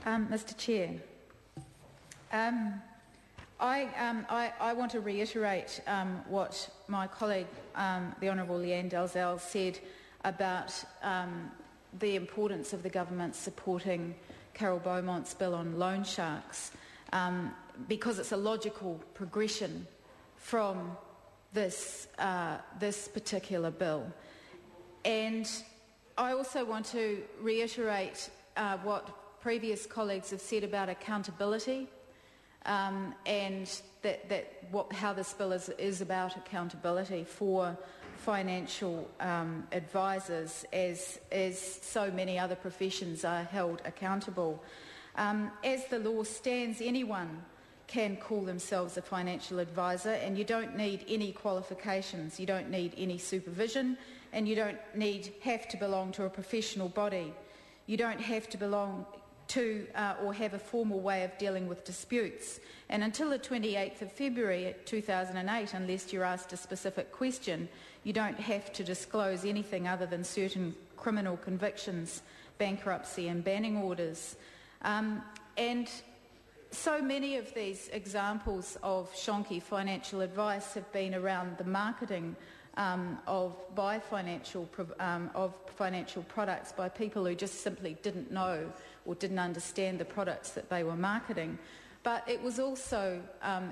Mr. Chair, I want to reiterate what my colleague, the Honourable Leanne Dalzell, said about the importance of the government supporting Carol Beaumont's bill on loan sharks, because it's a logical progression from this particular bill. And I also want to reiterate what previous colleagues have said about accountability, and how this bill is about accountability for financial advisors, as so many other professions are held accountable. As the law stands, anyone can call themselves a financial advisor, and you don't need any qualifications, you don't need any supervision, and you don't have to belong to a professional body. You don't have to belong to or have a formal way of dealing with disputes. And until the 28th of February 2008, unless you're asked a specific question, you don't have to disclose anything other than certain criminal convictions, bankruptcy and banning orders. And so many of these examples of shonky financial advice have been around the marketing of financial products by people who just simply didn't know or didn't understand the products that they were marketing. But it was also,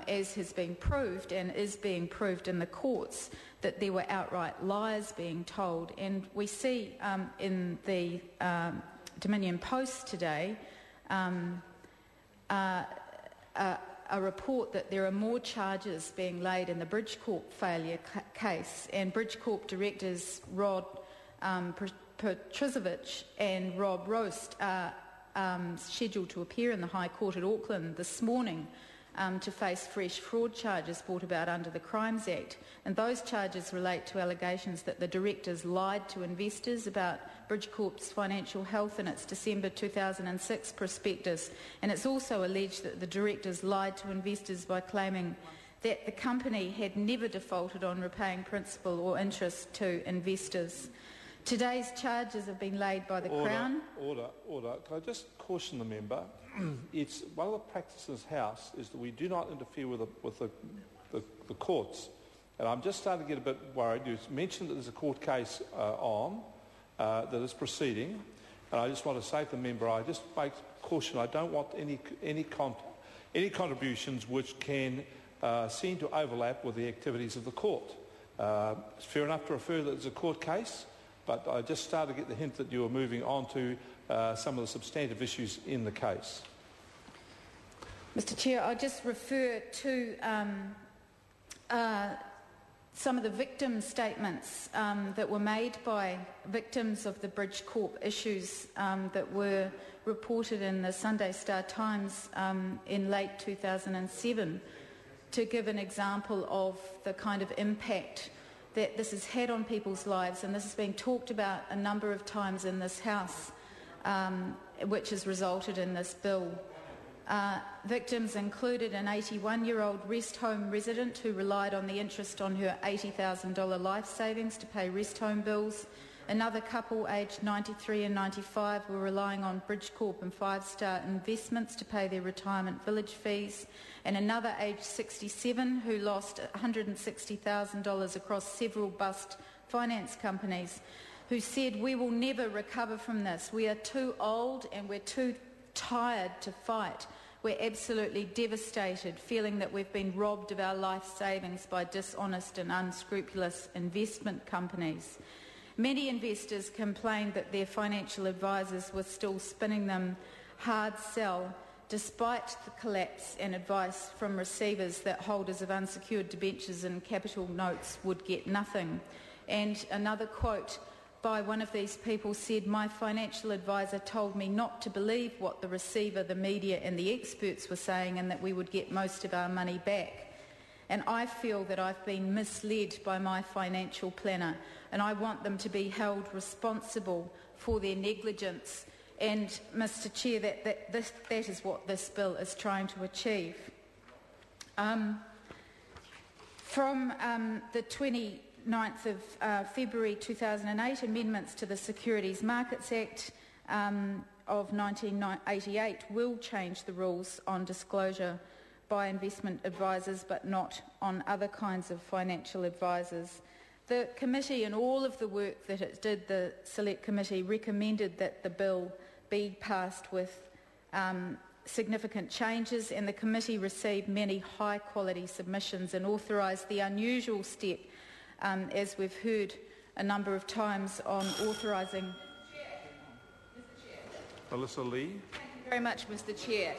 as has been proved and is being proved in the courts, that there were outright lies being told. And we see in the Dominion Post today a report that there are more charges being laid in the Bridgecorp failure case, and Bridgecorp directors Rod Petrizovic and Rob Roast are scheduled to appear in the High Court at Auckland this morning to face fresh fraud charges brought about under the Crimes Act. And those charges relate to allegations that the directors lied to investors about Bridgecorp's financial health in its December 2006 prospectus. And it's also alleged that the directors lied to investors by claiming that the company had never defaulted on repaying principal or interest to investors. Today's charges have been laid by the Crown. Order. Can I just caution the member? It's one of the practices in this House is that we do not interfere with the courts. And I'm just starting to get a bit worried. You mentioned that there's a court case that is proceeding, and I just want to say to the member, I just make caution. I don't want any contributions which can seem to overlap with the activities of the court. It's fair enough to refer that there's a court case, but I just started to get the hint that you were moving on to some of the substantive issues in the case. Mr. Chair, I just refer to some of the victim statements that were made by victims of the Bridgecorp issues that were reported in the Sunday Star Times in late 2007, to give an example of the kind of impact that this has had on people's lives, and this has been talked about a number of times in this House, which has resulted in this bill. Victims included an 81-year-old rest home resident who relied on the interest on her $80,000 life savings to pay rest home bills. Another couple aged 93 and 95 were relying on Bridgecorp and Five Star Investments to pay their retirement village fees. And another aged 67 who lost $160,000 across several bust finance companies, who said, "We will never recover from this. We are too old and we're too tired to fight. We're absolutely devastated, feeling that we've been robbed of our life savings by dishonest and unscrupulous investment companies." Many investors complained that their financial advisors were still spinning them hard sell, despite the collapse and advice from receivers that holders of unsecured debentures and capital notes would get nothing. And another quote by one of these people said, "My financial advisor told me not to believe what the receiver, the media and the experts were saying, and that we would get most of our money back. And I feel that I've been misled by my financial planner, and I want them to be held responsible for their negligence." And, Mr. Chair, that is what this bill is trying to achieve. From the 29th of February 2008, amendments to the Securities Markets Act of 1988 will change the rules on disclosure by investment advisors, but not on other kinds of financial advisors. The committee, and all of the work that it did, the Select Committee, recommended that the bill be passed with significant changes, and the committee received many high-quality submissions and authorised the unusual step, as we've heard a number of times, on authorising... Melissa Lee. Thank you very much, Mr. Chair.